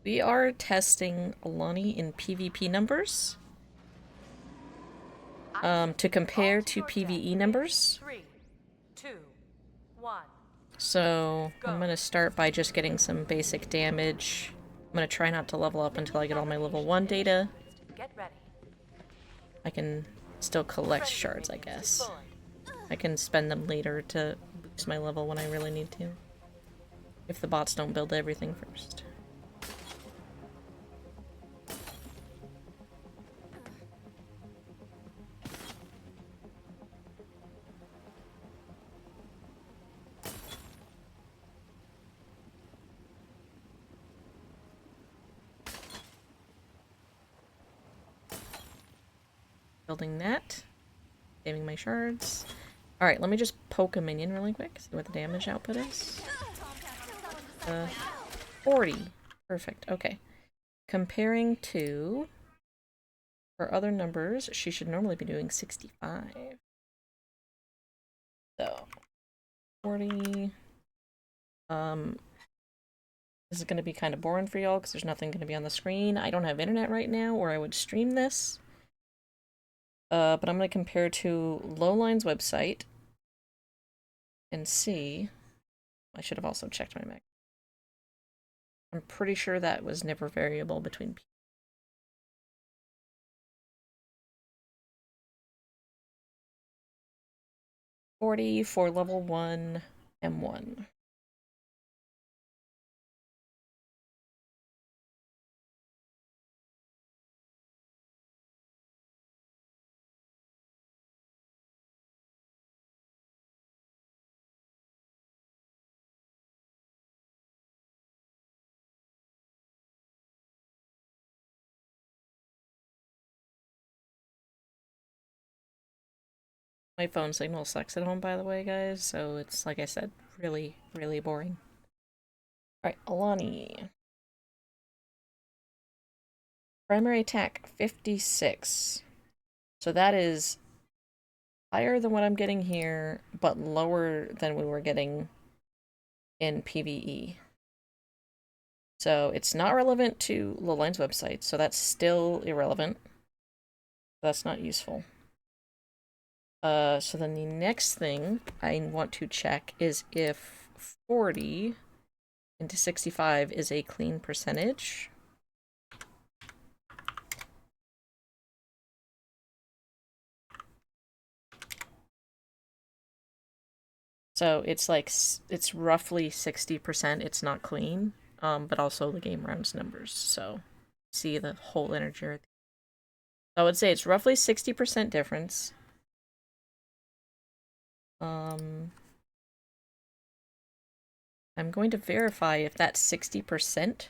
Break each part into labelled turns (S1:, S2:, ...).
S1: We are testing Alani in PvP numbers to compare to PvE numbers.
S2: 3, 2, 1.
S1: So I'm going to start by just getting some basic damage. I'm going to try not to level up until I get all my level 1 data.
S2: Get ready.
S1: I can still collect shards, I guess. I can spend them later to boost my level when I really need to. If the bots don't build everything first. Building that. Saving my shards. Alright, let me just poke a minion really quick, see what the damage output is. 40. Perfect, okay. Comparing to her other numbers, she should normally be doing 65. So, 40. This is going to be kind of boring for y'all because there's nothing going to be on the screen. I don't have internet right now, or I would stream this. But I'm going to compare to Lowline's website and see. I should have also checked my Mac. I'm pretty sure that was never variable between people. $40 for level 1 M1. My phone signal sucks at home, by the way, guys, so it's, like I said, really, really boring. Alright, Alani. Primary attack, 56. So that is higher than what I'm getting here, but lower than we were getting in PvE. So it's not relevant to Lowline's website, so that's still irrelevant. That's not useful. So then the next thing I want to check is if 40 into 65 is a clean percentage. So it's like, it's roughly 60%. It's not clean, but also the game rounds numbers. So see the whole integer. I would say it's roughly 60% difference. I'm going to verify if that 60%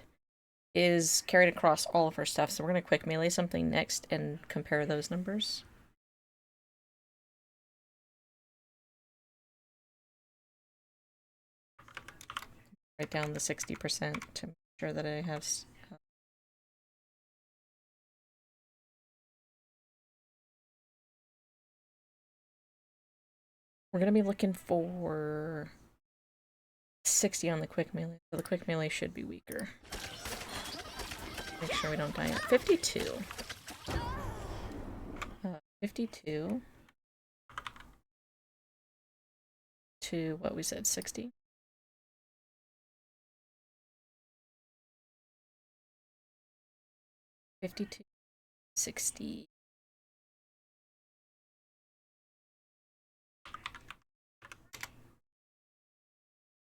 S1: is carried across all of her stuff. So we're going to quick melee something next and compare those numbers. Write down the 60% to make sure that I have... We're going to be looking for 60 on the quick melee, so the quick melee should be weaker. Make sure we don't die at 52. 52 to what we said, 60. $52, 60.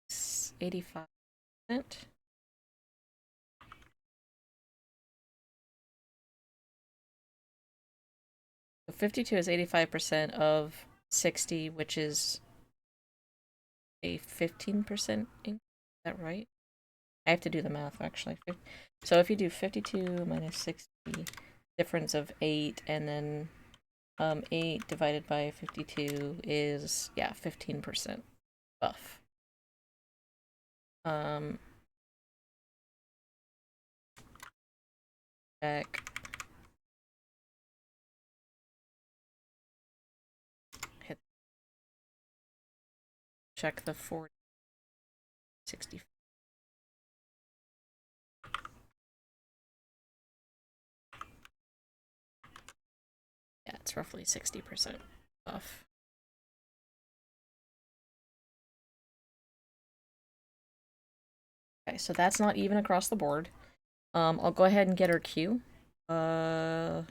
S1: It's 85%. So 52 is 85% of 60, which is a 15% increase. Is that right? I have to do the math, actually. So if you do 52 minus 60, difference of 8, and then 8 divided by 52 is, yeah, 15% buff. Check. Hit. Check the 40, 60. it's roughly 60% buff. Okay, so that's not even across the board. I'll go ahead and get our Q. After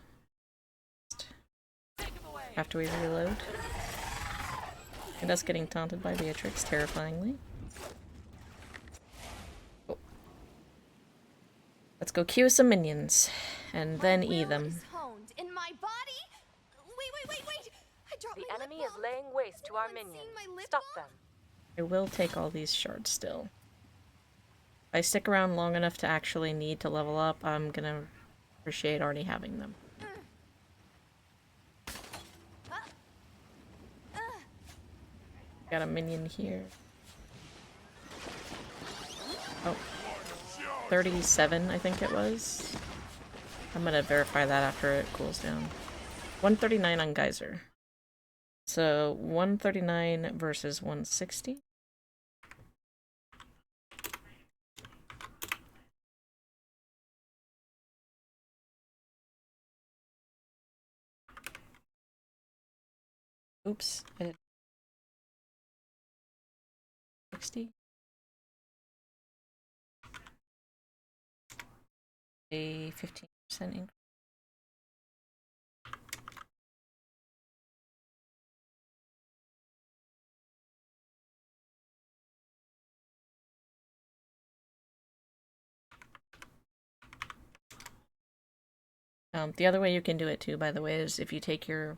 S1: we reload. And us getting taunted by Beatrix terrifyingly. Oh. Let's go Q some minions, and then E them.
S3: In my body? Wait. I dropped
S2: The
S3: my
S2: enemy
S3: lip
S2: is
S3: balm.
S2: laying waste to our
S3: Anyone seen
S2: minions.
S3: my lip
S2: Stop
S3: balm?
S2: them.
S1: I will take all these shards still. If I stick around long enough to actually need to level up, I'm gonna appreciate already having them. Got a minion here. Oh. 37, I think it was. I'm gonna verify that after it cools down. 139 on Geyser. So 139 versus 160. Oops, I did 60. A 15% increase. The other way you can do it too, by the way, is if you take the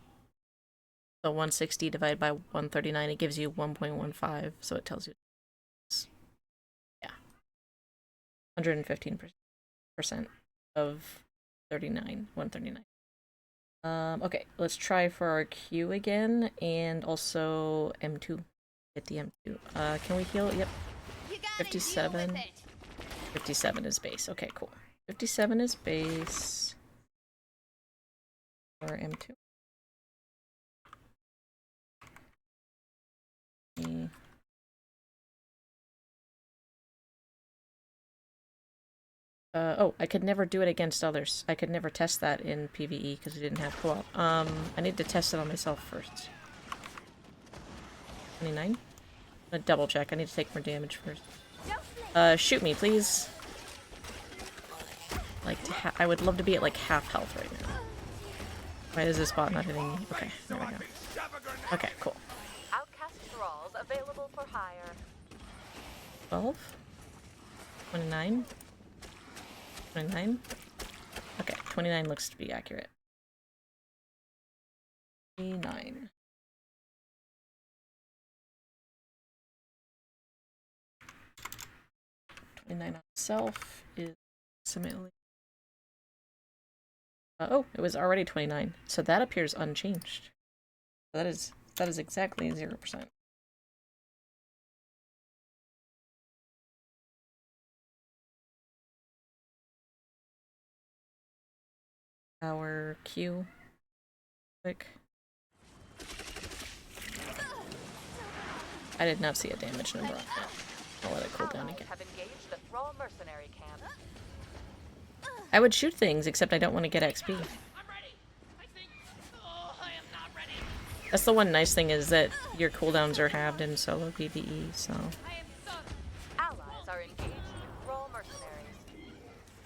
S1: 160 divided by 139, it gives you 1.15, so it tells you, yeah, 115% of 139. Okay, let's try for our Q again, and also M2. Hit the M2. Can we heal? Yep. 57. 57 is base. Okay, cool. 57 is base. Or M2. Oh, I could never do it against others. I could never test that in PvE because we didn't have co-op. I need to test it on myself first. 29? I'm gonna double check. I need to take more damage first. Shoot me, please. Like, I would love to be at like half health right now. Why is this bot not hitting me? Okay, there we go. Okay, cool.
S2: Outcast thralls available for hire.
S1: 12? 29? 29? Okay, 29 looks to be accurate. 29. On itself is approximately. Oh, it was already 29, so that appears unchanged. That is exactly 0%. Our Q. Quick. I did not see a damage number on that. I'll let it cool down again.
S2: Have engaged the thrall mercenary camp.
S1: I would shoot things, except I don't want to get XP. That's the one nice thing is that your cooldowns are halved in solo PvE, so.
S2: Allies are engaged in thrall mercenaries.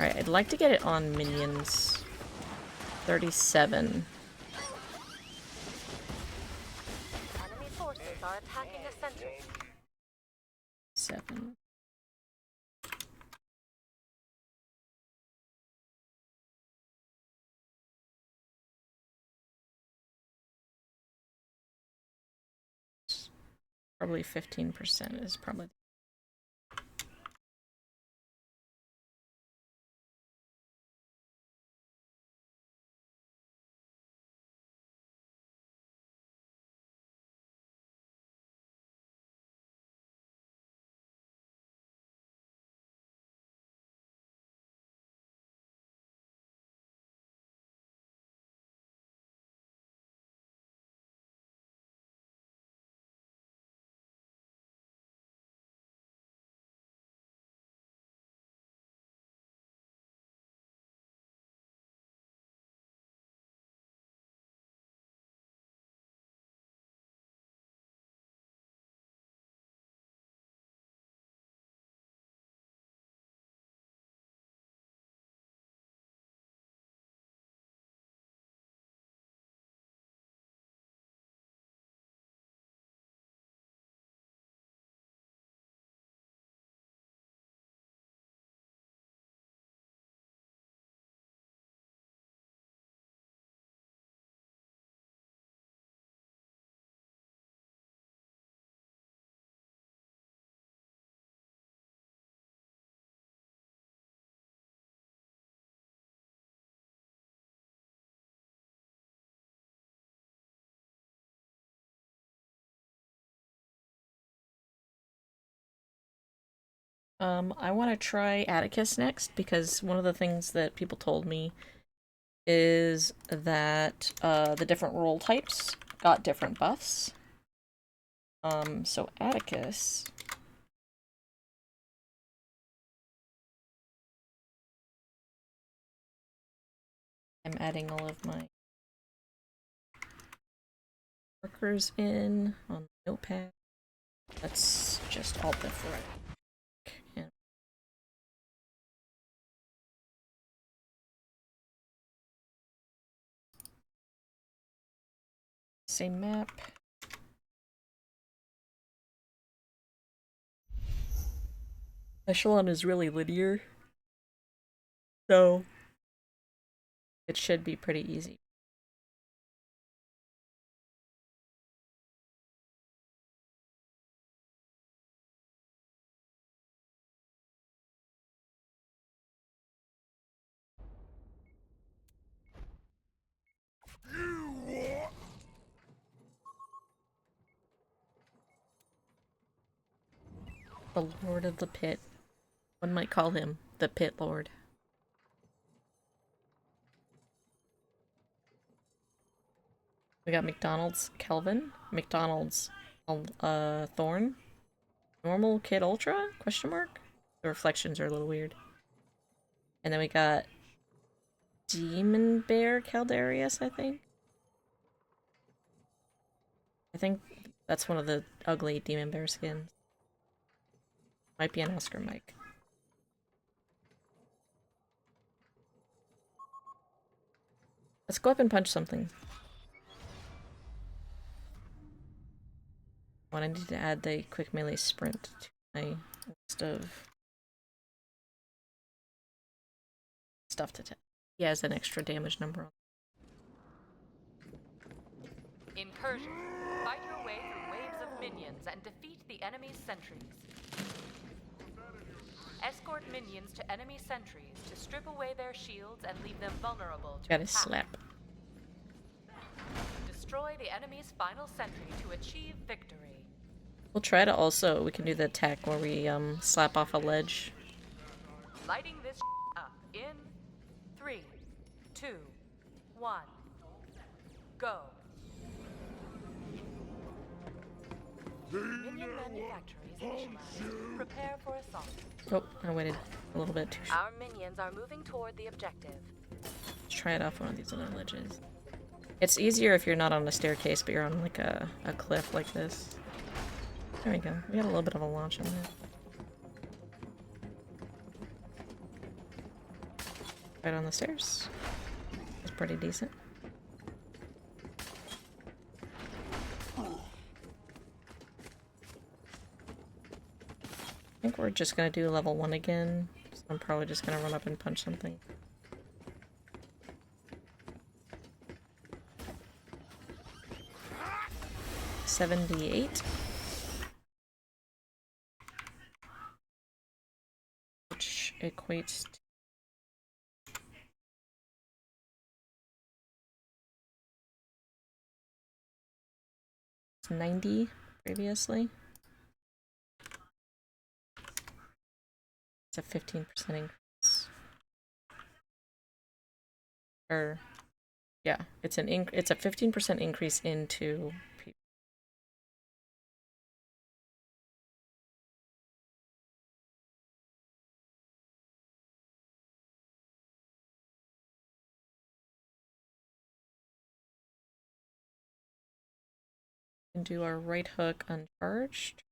S1: Alright, I'd like to get it on minions. 37.
S2: Enemy forces are attacking a sentry.
S1: 7. Probably 15% is probably I want to try Atticus next because one of the things that people told me is that the different role types got different buffs. So Atticus. I'm adding all of my markers in on the notepad. Let's just alt F and same map. Echelon is really linear, so it should be pretty easy. The Lord of the Pit. One might call him the Pit Lord. We got McDonald's Kelvin, McDonald's Thorn, normal Kid Ultra? Question mark? The reflections are a little weird. And then we got Demon Bear Caldarius, I think. I think that's one of the ugly Demon Bear skins. Might be an Oscar Mike. Let's go up and punch something. Oh, I need to add the quick melee sprint to my list of stuff to test. He has an extra damage number on.
S4: Incursion. Fight your way through waves of minions and defeat the enemy's sentries. Escort minions to enemy sentries to strip away their shields and leave them vulnerable to
S1: Gotta
S4: attack.
S1: slap.
S4: Destroy the enemy's final sentry to achieve victory.
S1: We'll try to also, we can do the attack where we slap off a ledge.
S4: Lighting this up in 3, 2, 1. Go. Minion manufactory is initialized. Prepare for assault.
S1: Oh, I waited a little bit.
S2: Our minions are moving toward the objective.
S1: Let's try it off one of these other ledges. It's easier if you're not on a staircase, but you're on like a cliff like this. There we go. We got a little bit of a launch on that. Right on the stairs. It's pretty decent. I think we're just gonna do level 1 again. So I'm probably just gonna run up and punch something. $78. Which equates to $90 previously. It's a 15% increase. Or yeah, it's a 15% increase into PvP. And do our right hook uncharged.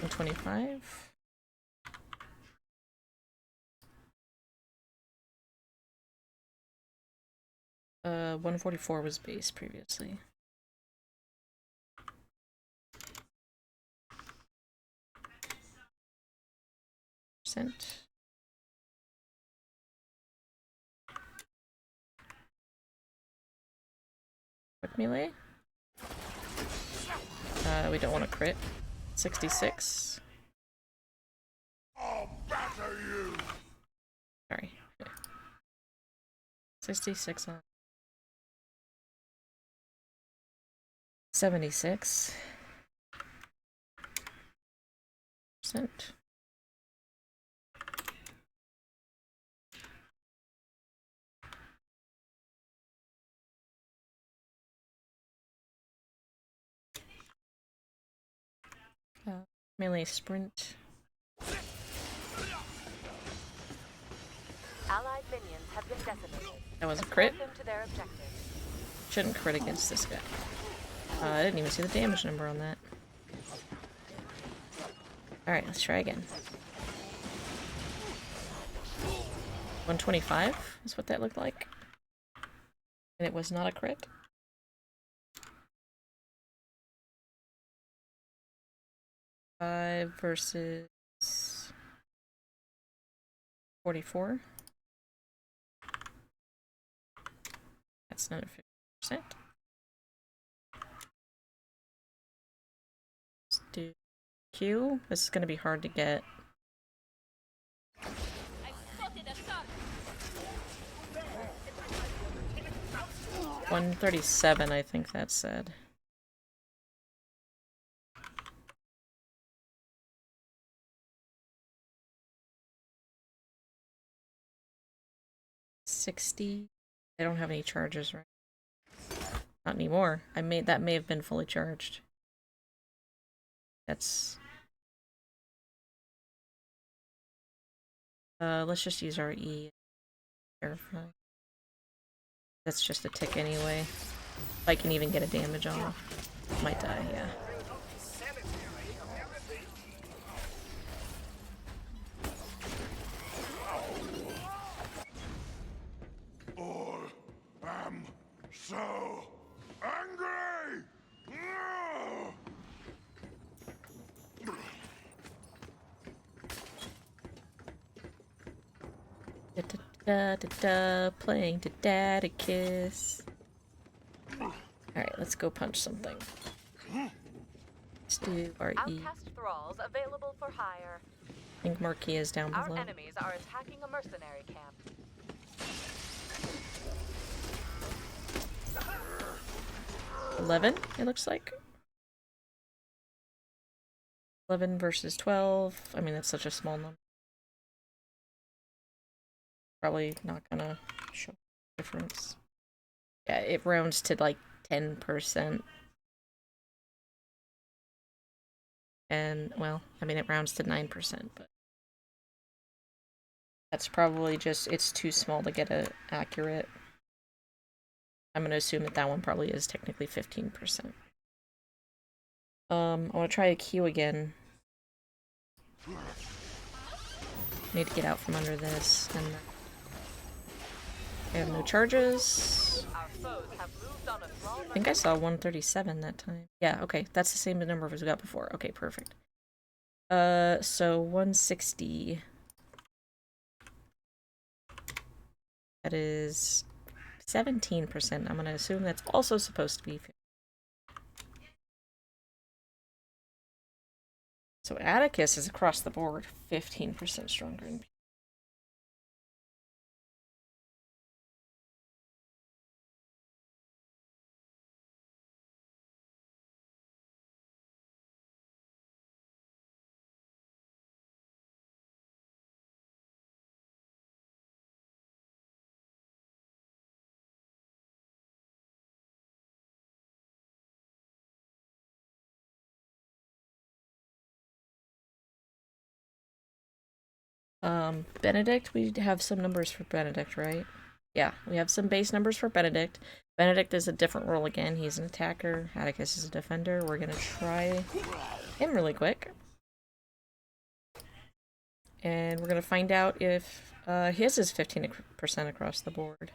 S1: 125. Uh, 144 was base previously. Percent. Quick melee. We don't want to crit. 66.
S5: I'll batter you.
S1: Sorry. 66 on. 76%. Melee sprint.
S2: Allied minions have been decimated.
S1: That was a crit.
S2: Escort them to their objective.
S1: Shouldn't crit against this guy. I didn't even see the damage number on that. Alright, let's try again. 125 is what that looked like. And it was not a crit. Five versus 44. That's another 50%. Let's do Q. This is going to be hard to get. 137, I think that said. $60. I don't have any charges, right? Not anymore. That may have been fully charged. That's let's just use our E. Verify. That's just a tick anyway. If I can even get a damage off. Might die, yeah.
S5: I am so angry!
S1: Da, da, da, da, da, playing to Daddy Kiss. Alright, let's go punch something. Let's do our E.
S2: Outcast thralls available for hire.
S1: I think Marquis is down
S2: Our
S1: below.
S2: enemies are attacking a mercenary camp.
S1: 11, it looks like. 11 versus 12. I mean, that's such a small number. Probably not gonna show a difference. Yeah, it rounds to like 10%. And, well, I mean, it rounds to 9%, but that's probably just, it's too small to get a accurate. I'm gonna assume that that one probably is technically 15%. I want to try a Q again. Need to get out from under this, and I have no charges.
S2: Our foes have moved on a thrall.
S1: I think I saw 137 that time. Yeah, okay, that's the same number as we got before. Okay, perfect. So 160. That is 17%. I'm gonna assume that's also supposed to be 50. So Atticus is across the board 15% stronger in Benedict, we have some numbers for Benedict, right? Yeah, we have some base numbers for Benedict. Benedict is a different role again. He's an attacker. Atticus is a defender. We're gonna try him really quick. And we're gonna find out if his is 15% across the board.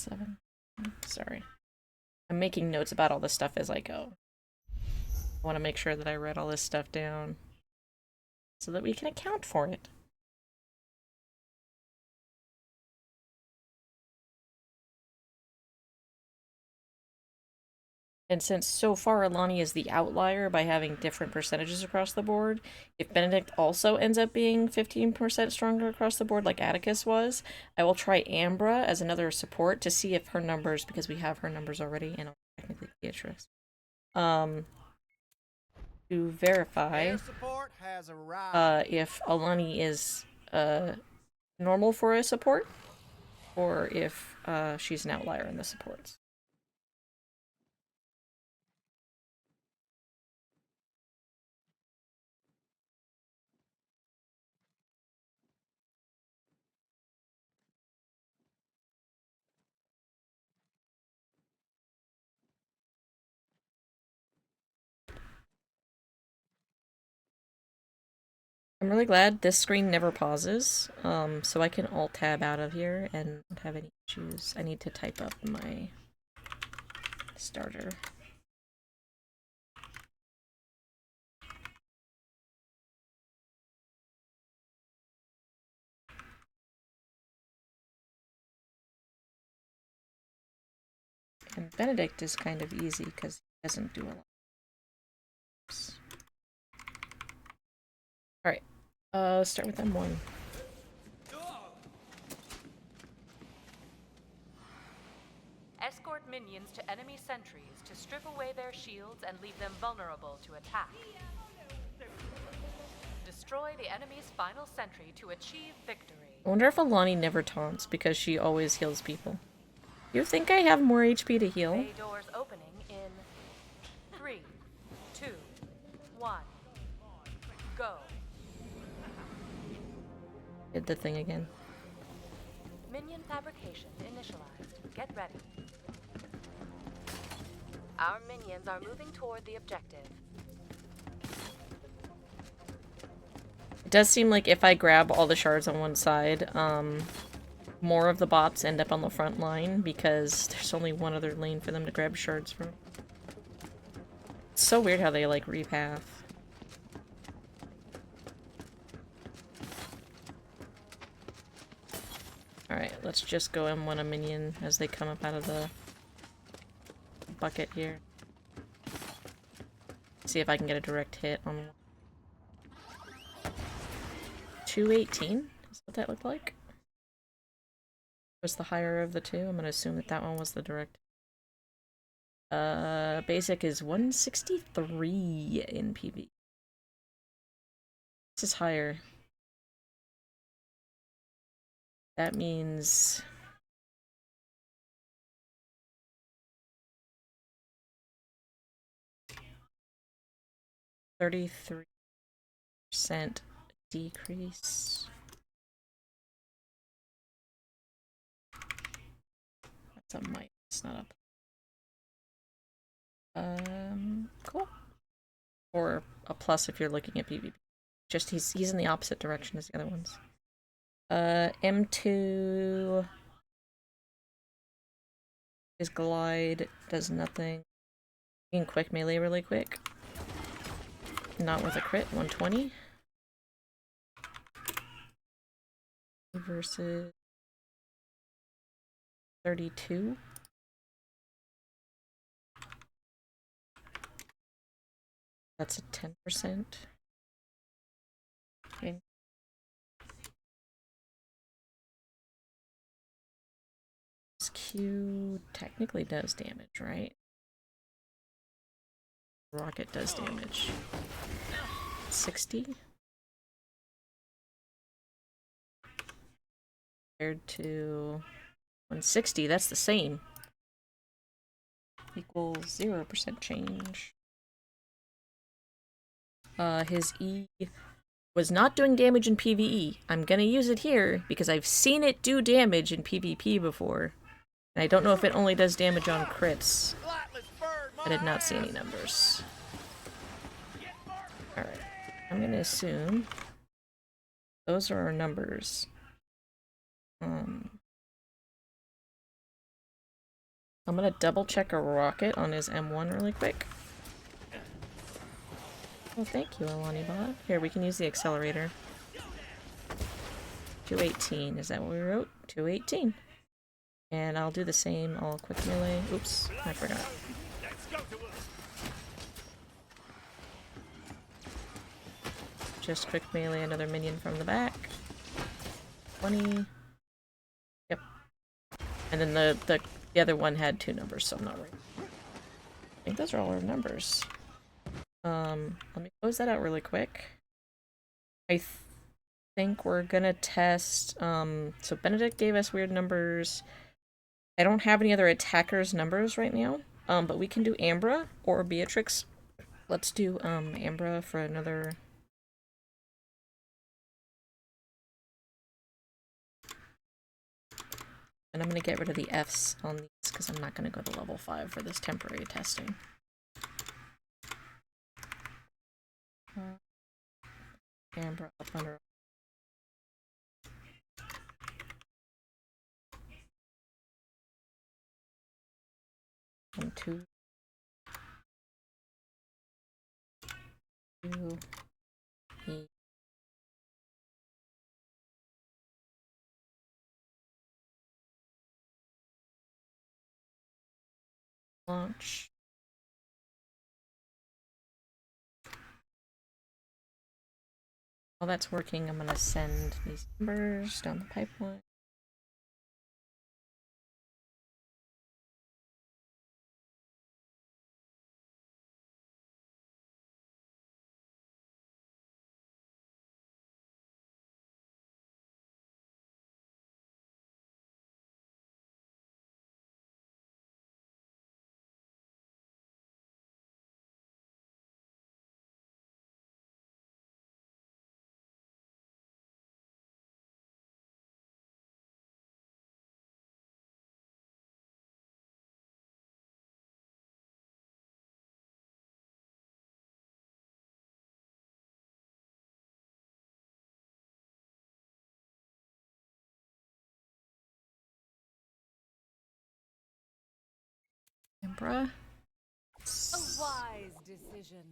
S1: 7. Sorry. I'm making notes about all this stuff as I go. I want to make sure that I write all this stuff down so that we can account for it. And since so far Alani is the outlier by having different percentages across the board, if Benedict also ends up being 15% stronger across the board like Atticus was, I will try Ambra as another support to see if her numbers, because we have her numbers already, and technically Beatrice, to verify if Alani is normal for a support, or if she's an outlier in the supports. I'm really glad this screen never pauses, so I can alt-tab out of here and not have any issues. I need to type up my starter. And Benedict is kind of easy because he doesn't do a lot. Alright, let's start with M1.
S4: Escort minions to enemy sentries to strip away their shields and leave them vulnerable to attack. Destroy the enemy's final sentry to achieve victory.
S1: I wonder if Alani never taunts because she always heals people. You think I have more HP to heal?
S4: Bay doors opening in 3, 2, 1. Go.
S1: Did the thing again.
S4: Minion fabrication initialized. Get ready. Our minions are moving toward the objective.
S1: It does seem like if I grab all the shards on one side, more of the bots end up on the front line because there's only one other lane for them to grab shards from. It's so weird how they like repath. Alright, let's just go M1 a minion as they come up out of the bucket here. See if I can get a direct hit on one. 218? Is what that looked like? Was the higher of the two? I'm gonna assume that that one was the direct. Basic is 163 in PV. This is higher. That means... $33% decrease. That's a minus, not a... cool. Or a plus if you're looking at PvP. Just he's in the opposite direction as the other ones. M2... His glide does nothing. You can quick melee really quick. Not with a crit, 120. Versus 32. That's a 10%. Okay. This Q technically does damage, right? Rocket does damage. 60? Compared to 160, that's the same. Equals 0% change. His E was not doing damage in PvE. I'm gonna use it here because I've seen it do damage in PvP before. And I don't know if it only does damage on crits. I did not see any numbers. Alright. I'm gonna assume those are our numbers. I'm gonna double check a rocket on his M1 really quick. Oh, thank you, Alani-bot. Here, we can use the accelerator. 218, is that what we wrote? 218. And I'll do the same, I'll quick melee. Oops, I forgot. Just quick melee another minion from the back. 20. Yep. And then the other one had 2 numbers, so I'm not right. I think those are all our numbers. Let me close that out really quick. I think we're gonna test, so Benedict gave us weird numbers. I don't have any other attackers' numbers right now, but we can do Ambra or Beatrix. Let's do, Ambra for another... And I'm gonna get rid of the Fs on these, because I'm not gonna go to level 5 for this temporary testing. Ambra up under... 1, 2. 2. 8. Launch. While that's working, I'm gonna send these numbers down the pipeline. Ambra.
S3: A wise decision.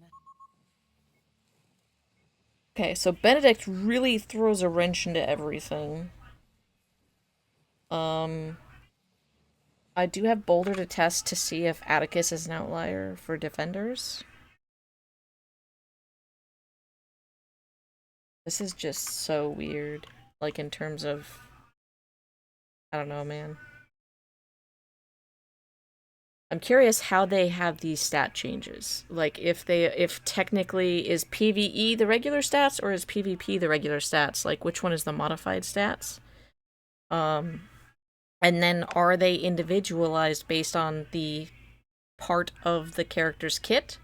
S1: Okay, so Benedict really throws a wrench into everything. I do have Boulder to test to see if Atticus is an outlier for defenders. This is just so weird. Like, in terms of... I don't know, man. I'm curious how they have these stat changes. Like, if technically is PvE the regular stats or is PvP the regular stats? Like, which one is the modified stats? And then are they individualized based on the part of the character's kit?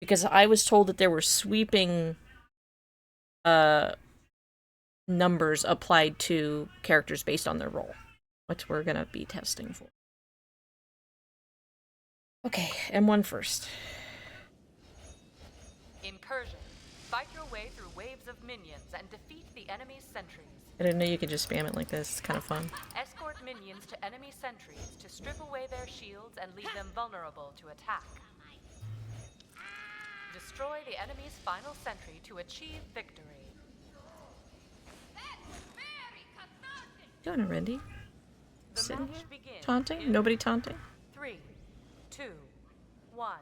S1: Because I was told that there were sweeping numbers applied to characters based on their role, which we're gonna be testing for. Okay, M1 first.
S4: Incursion. Fight your way through waves of minions and defeat the enemy's sentries.
S1: I didn't know you could just spam it like this. It's kind of fun.
S4: Escort minions to enemy sentries to strip away their shields and leave them vulnerable to attack. Destroy the enemy's final sentry to achieve victory.
S1: Doing it, Randy.
S4: The
S1: Sitting
S4: match
S1: here?
S4: begins.
S1: Taunting?
S4: in
S1: Nobody taunting?
S4: 3, 2, 1.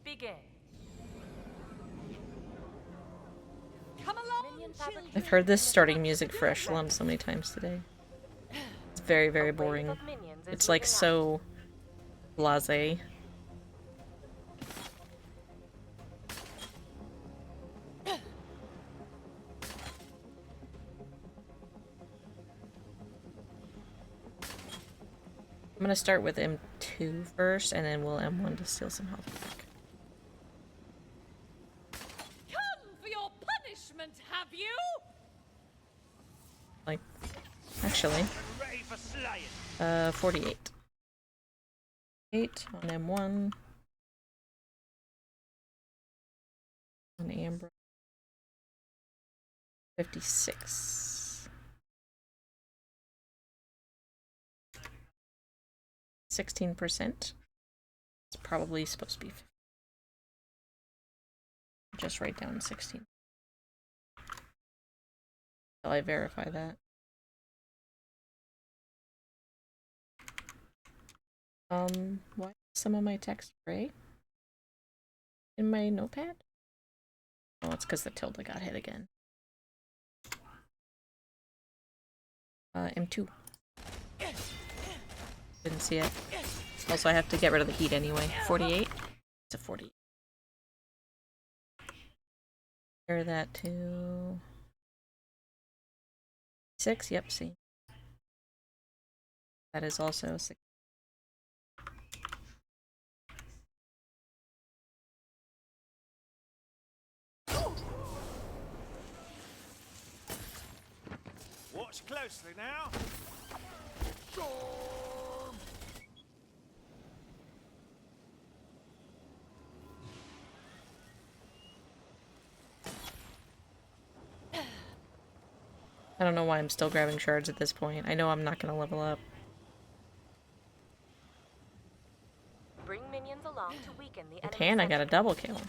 S4: Begin.
S3: Come along,
S4: Minion
S3: children.
S1: I've heard this starting music for Echelon so many times today. It's very, very boring. It's like so blasé. I'm gonna start with M2 first, and then we'll M1 to steal some health back.
S3: Come for your punishment, have you?
S1: Like, actually, 48. 8 on M1. On Amber. 56. 16%. It's probably supposed to be 15. Just write down 16. Until I verify that. Why is some of my text gray? In my notepad? Oh, it's because the tilde got hit again. M2. Didn't see it. Also, I have to get rid of the heat anyway. 48? It's a 40. Compare that to 6. Yep, see. That is also 6.
S6: Watch closely now.
S1: I don't know why I'm still grabbing shards at this point. I know I'm not gonna level up.
S2: Bring minions along to weaken the
S1: With
S2: enemy
S1: Han, I got a
S2: sentry.
S1: double kill.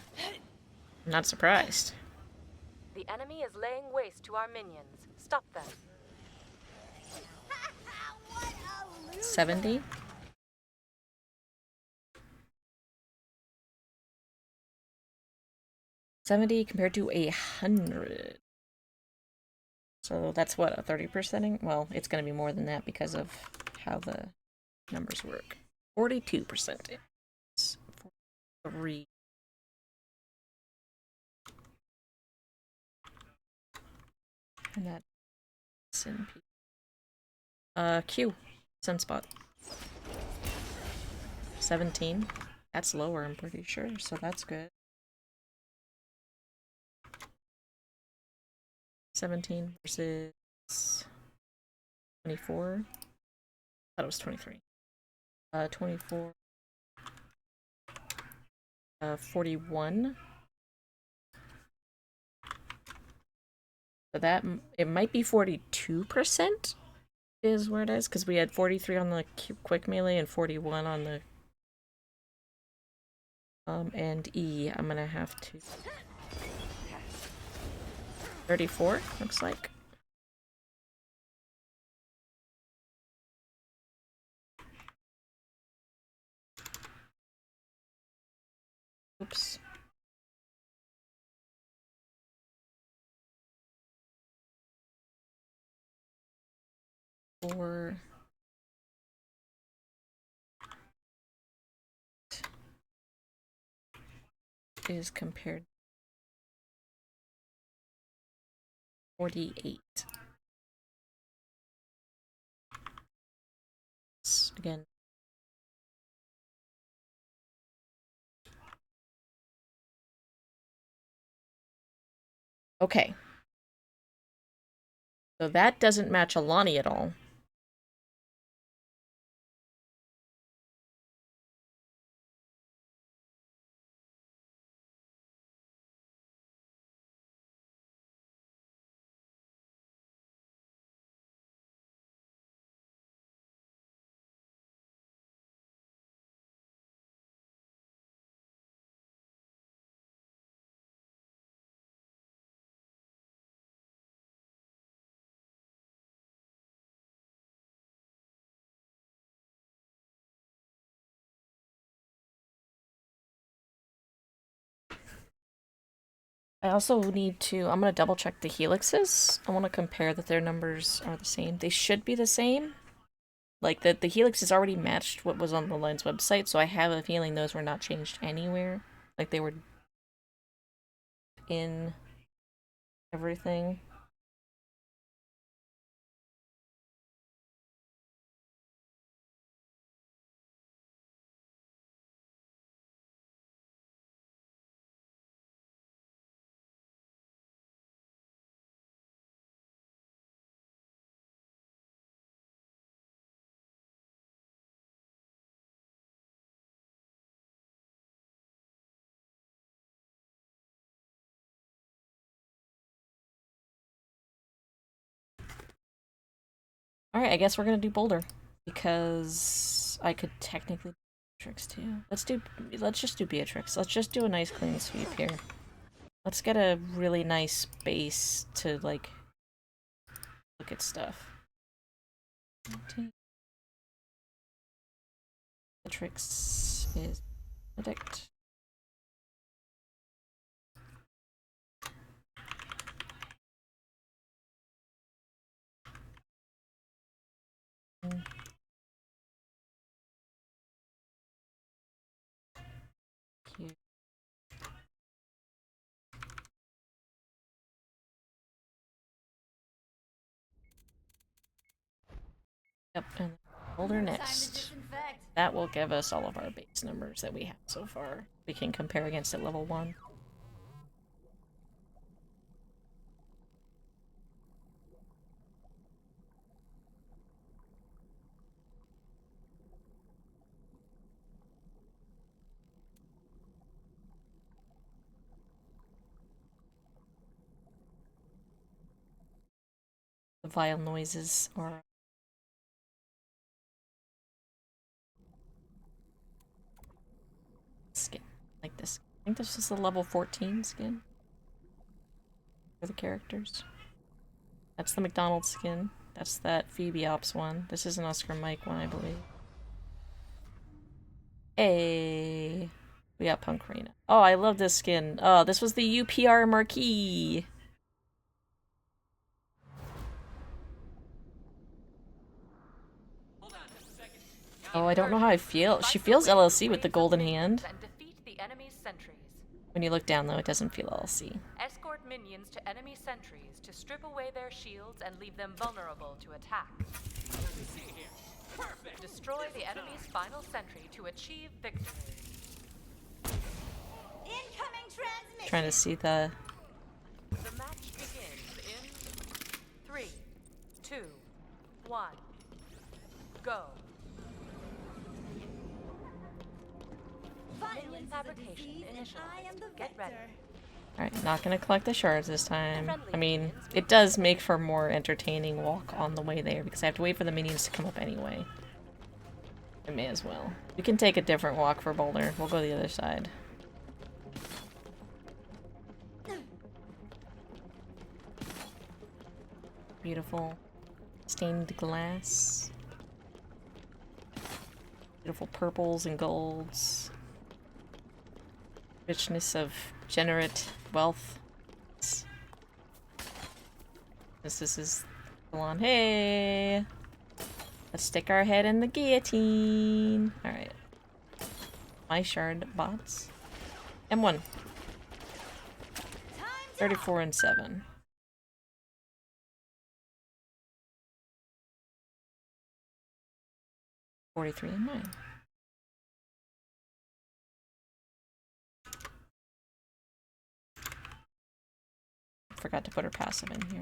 S1: I'm not surprised.
S2: The enemy is laying waste to our minions. Stop them.
S3: What a loser!
S1: 70? compared to 100. So that's what, a 30%? Well, it's going to be more than that because of how the numbers work. 42%. It's 3. And that's in P. Q. Sunspot. 17. That's lower, I'm pretty sure, so that's good. 17 versus 24. I thought it was 23. 24. 41. So that, it might be 42% is where it is, because we had 43 on the quick melee and 41 on the and E. I'm gonna have to 34, looks like. Oops. Four. Is compared 48. Again. Okay. So that doesn't match Alani at all. I also need to, I'm going to double check the helixes. I want to compare that their numbers are the same. They should be the same. Like, the helixes already matched what was on the Lens website, so I have a feeling those were not changed anywhere. Like, they were in everything. Alright, I guess we're gonna do Boulder. Because I could technically do Beatrix too. Let's just do Beatrix. Let's just do a nice clean sweep here. Let's get a really nice base to like look at stuff. Beatrix is addict. Cute. Yep, and Boulder next. That will give us all of our base numbers that we have so far. We can compare against at level 1. The vile noises are skin like this. I think this is the level 14 skin for the characters. That's the McDonald's skin. That's that Phoebe Ops one. This is an Oscar Mike one, I believe. Hey, we got Punk Rena. Oh, I love this skin. Oh, this was the UPR marquee. Oh, I don't know how I feel. She feels LLC with the golden hand.
S4: And defeat the enemy's sentries.
S1: When you look down, though, it doesn't feel LLC.
S4: Escort minions to enemy sentries to strip away their shields and leave them vulnerable to attack. Destroy the enemy's final sentry to achieve victory.
S3: Incoming transmission.
S1: Trying to see the...
S4: The match begins in 3, 2, 1. Go. Minion fabrication initialized. Get ready.
S1: Alright, not gonna collect the shards this time. I mean, it does make for more entertaining walk on the way there, because I have to wait for the minions to come up anyway. I may as well. We can take a different walk for Boulder. We'll go the other side. Beautiful stained glass. Beautiful purples and golds. Richness of generate wealth. This is full on. Hey! Let's stick our head in the guillotine. Alright. My shard bots. M1. 34 and 7. 43 and 9. Forgot to put her passive in here.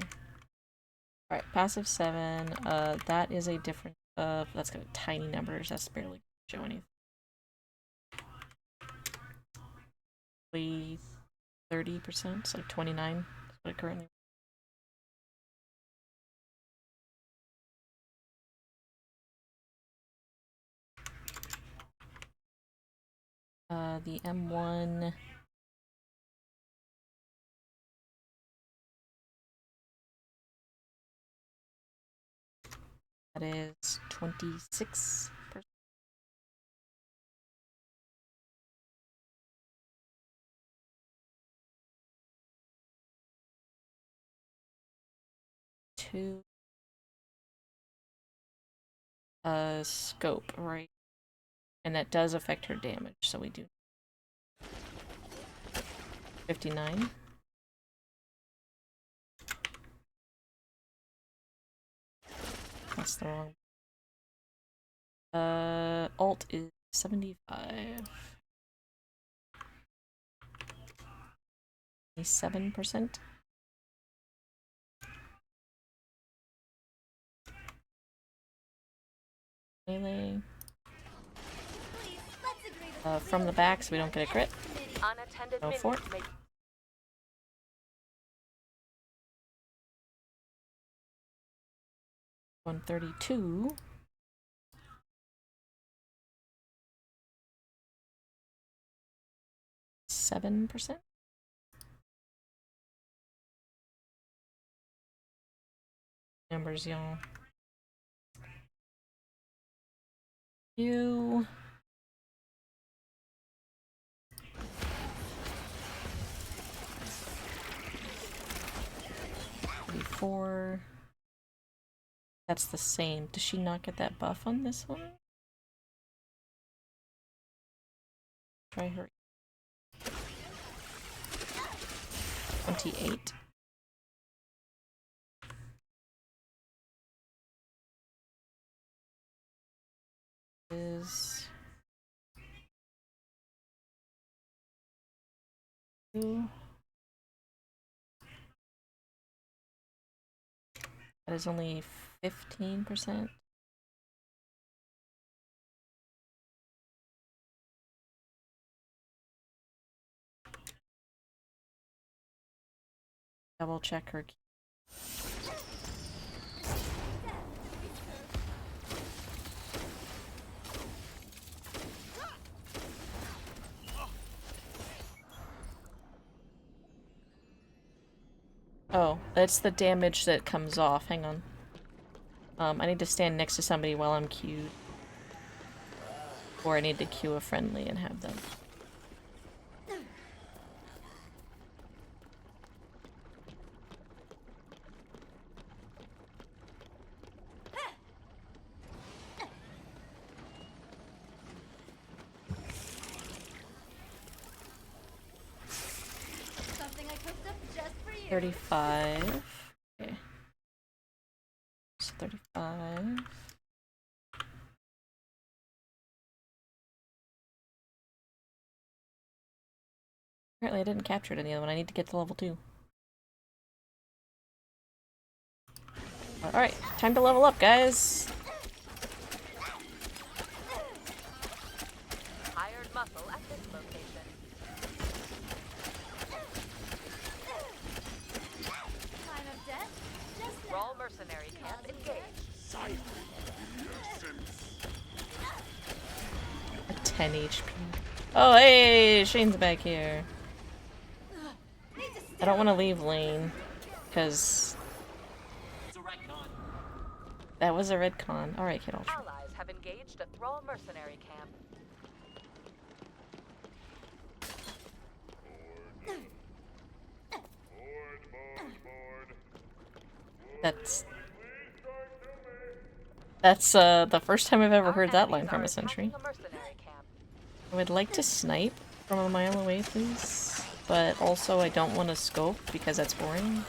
S1: Alright, passive 7. That is a difference of... That's got tiny numbers. That's barely show anything. 30%, so 29 is what it currently... the M1... That is 26%. Scope, right? And that does affect her damage, so we do 59. That's the wrong. Alt is 75. 7%. Melee. From the back, so we don't get a crit.
S4: Unattended
S1: Go for it.
S4: minions may
S1: 132. 37%. Numbers, y'all. You. 34. That's the same. Does she not get that buff on this one? Try her. 28. Is 2. That is only 15%. Double check her. Oh, that's the damage that comes off. Hang on. I need to stand next to somebody while I'm queued. Or I need to queue a friendly and have them.
S3: Something I cooked up just for you.
S1: 35. Okay. So 35. Apparently I didn't capture it in the other one. I need to get to level 2. Alright, time to level up, guys!
S4: Hired muscle at this location.
S3: Time of death? Just
S4: Raw mercenary camp engaged.
S1: A 10 HP. Oh, hey! Shane's back here. I don't want to leave lane, because that was a red con. Alright, kid, I'll try.
S4: Allies have engaged a Thrall mercenary camp.
S1: That's the first time I've ever heard that
S4: Our
S1: line
S4: enemies
S1: from
S4: are
S1: a sentry.
S4: attacking a mercenary camp.
S1: I would like to snipe from a mile away, please. But also I don't want to scope because that's boring.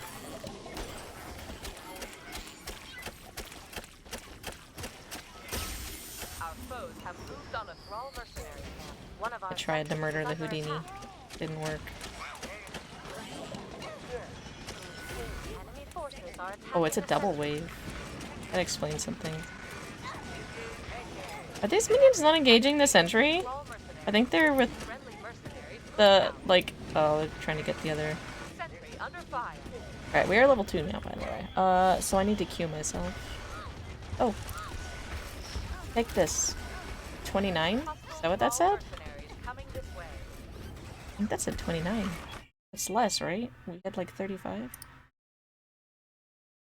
S4: Our foes have moved on a Thrall mercenary camp. One of our
S1: I tried to
S4: sentries
S1: murder
S4: is
S1: the
S4: under
S1: Houdini.
S4: attack.
S1: Didn't work.
S2: Enemy forces are attacking
S1: Oh, it's a
S2: the
S1: double
S2: sentry.
S1: wave. That explains something. Are these minions not engaging the sentry?
S4: Thrall mercenary
S1: I think they're with
S4: friendly mercenaries moving
S1: the,
S4: out.
S1: like, oh, they're trying to get the other.
S4: Sentry under fire.
S1: Alright, we are level 2 now, by the way. So I need to queue myself. Oh. Take this. 29? Is that what that said?
S4: Mercenaries coming this way.
S1: I think that said 29. It's less, right? We had like 35?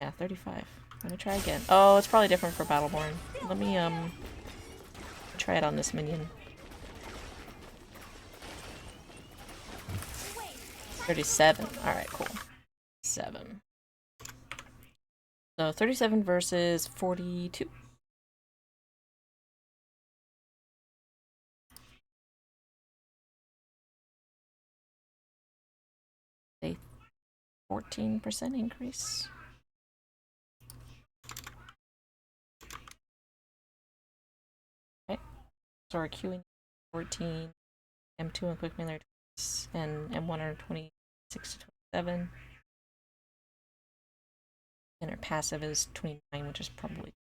S1: Yeah, 35. Let me try again. Oh, it's probably different for Battleborn. Let me, try it on this minion. 37. Alright, cool. 7. So 37 versus 42. A 14% increase. Okay. So we're queuing 14, M2 and quick melee and M1 are 26 to 27. And our passive is 29, which is probably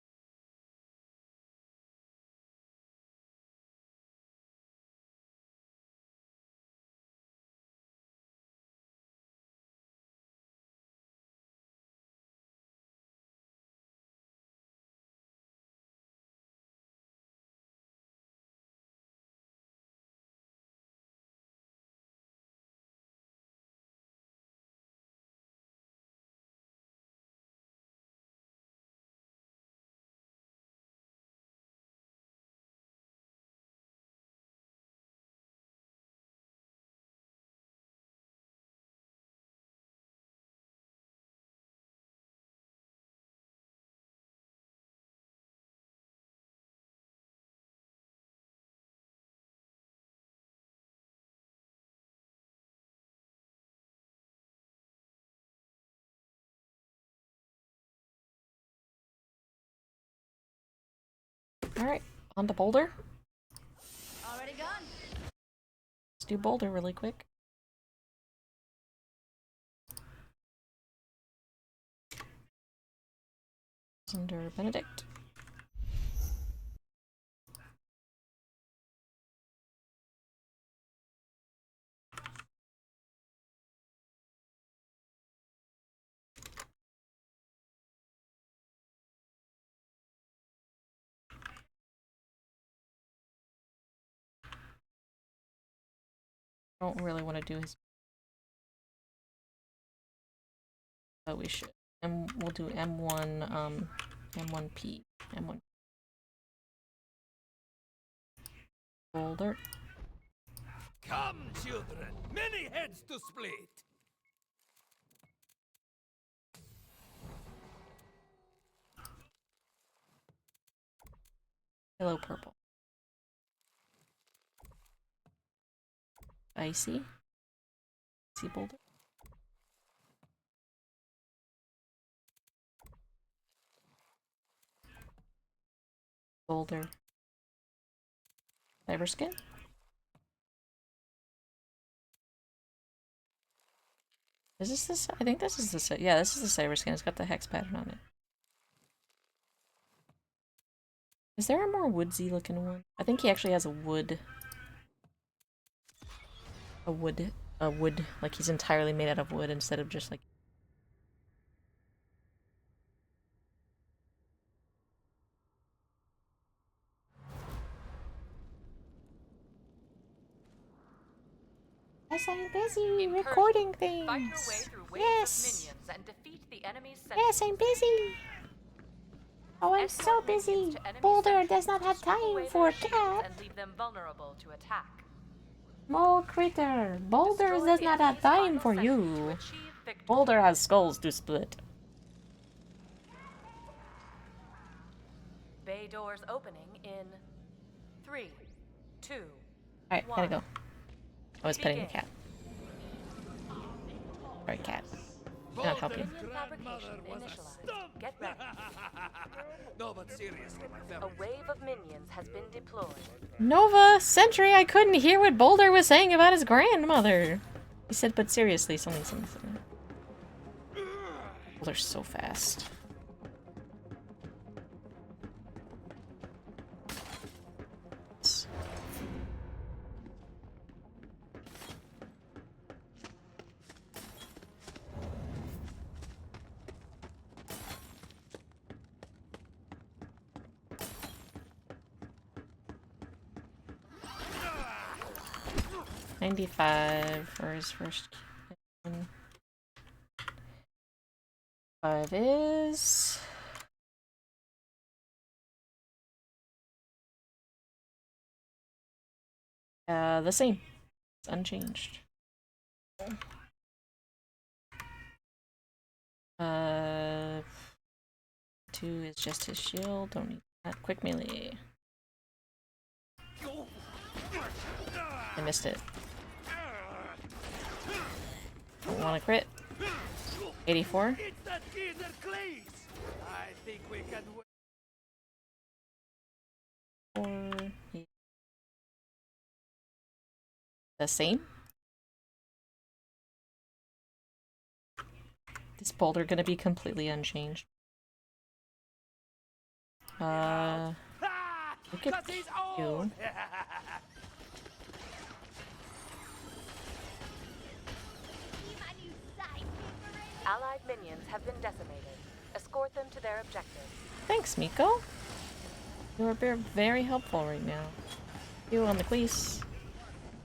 S1: Alright, on to Boulder.
S3: Already gone.
S1: Let's do Boulder really quick. Under Benedict. Don't really want to do his, but we should. And we'll do M1, M1P, M1 Boulder.
S7: Come, children, many heads to split.
S1: Hello, purple. Icy. Icy Boulder. Boulder. Cyber skin. Is this? I think this is the. Yeah, this is the cyber skin. It's got the hex pattern on it. Is there a more woodsy looking one? I think he actually has a wood. A wood. Like he's entirely made out of wood instead of just like. Yes, I'm busy recording things.
S4: Fight your way through waves
S1: Yes.
S4: of minions and defeat the enemy's
S1: Yes, I'm busy. Oh, I'm so busy. Boulder does not have time for a cat.
S4: and leave them vulnerable to attack.
S1: Small critter. Boulder
S4: Destroy
S1: does
S4: the
S1: not have
S4: enemy's
S1: time
S4: final
S1: for
S4: sector to
S1: you.
S4: achieve victory.
S1: Boulder has skulls to split.
S4: Bay doors opening in 3, 2,
S1: Alright, gotta go. I was petting the
S4: Begin.
S1: cat. Alright, cat. Cannot help you.
S4: Minion fabrication initialized. Get ready.
S7: No, but seriously, my
S4: A
S7: family.
S4: wave of minions has been deployed.
S1: Nova, Sentry, I couldn't hear what Boulder was saying about his grandmother. He said, but seriously, something. Boulder's so fast. $95 for his first kill. 5 is... the same. It's unchanged. Uh, 2 is just his shield. Don't need that. Quick melee. I missed it. Don't want to crit. 84.
S7: It's that geezer Cleese. I think we can.
S1: Or the same. Is Boulder gonna be completely unchanged? Look at
S7: He's
S1: you.
S7: old.
S4: Allied minions have been decimated. Escort them to their objectives.
S1: Thanks, Miko. You are very helpful right now. You on the Cleese.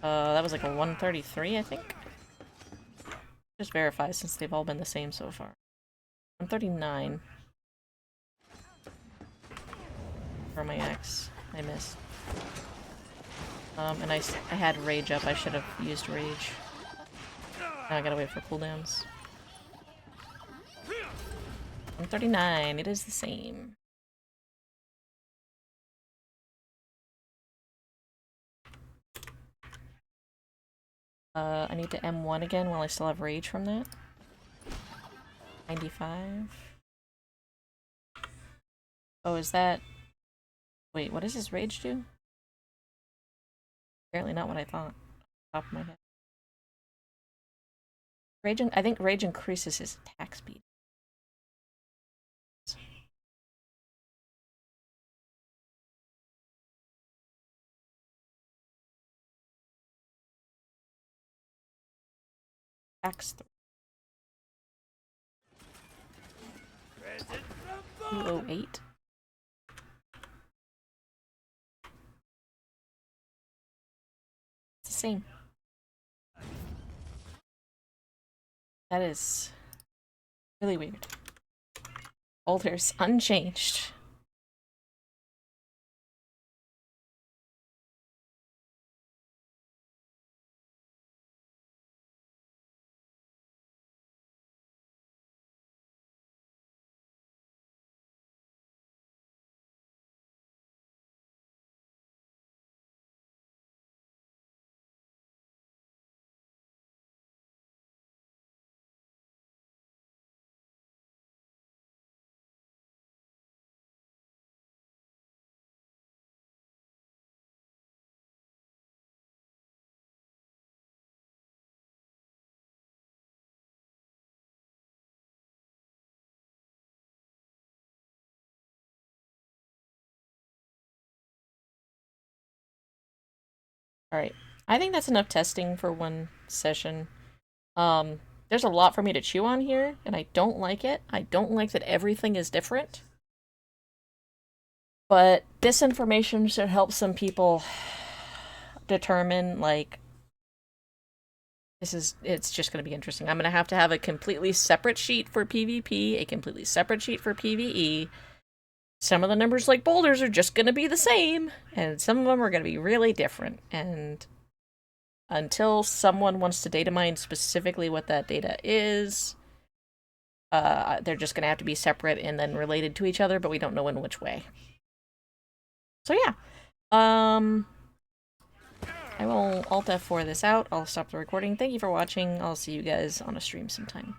S1: That was like a 133, I think. Just verify since they've all been the same so far. 139. For my axe. I missed. And I had rage up. I should have used rage. Now I gotta wait for cooldowns. 139. It is the same. I need to M1 again while I still have rage from that. 95. Oh, is that... Wait, what does his rage do? Apparently not what I thought. Top of my head. I think rage increases his attack speed. Axe 208. It's the same. That is really weird. Boulders unchanged. Alright. I think that's enough testing for one session. There's a lot for me to chew on here, and I don't like it. I don't like that everything is different. But this information should help some people determine, like, it's just going to be interesting. I'm going to have a completely separate sheet for PvP, a completely separate sheet for PvE. Some of the numbers, like boulders, are just going to be the same, and some of them are going to be really different. And until someone wants to data mine specifically what that data is, they're just going to have to be separate and then related to each other, but we don't know in which way. So yeah, I will Alt F4 this out. I'll stop the recording. Thank you for watching. I'll see you guys on a stream sometime.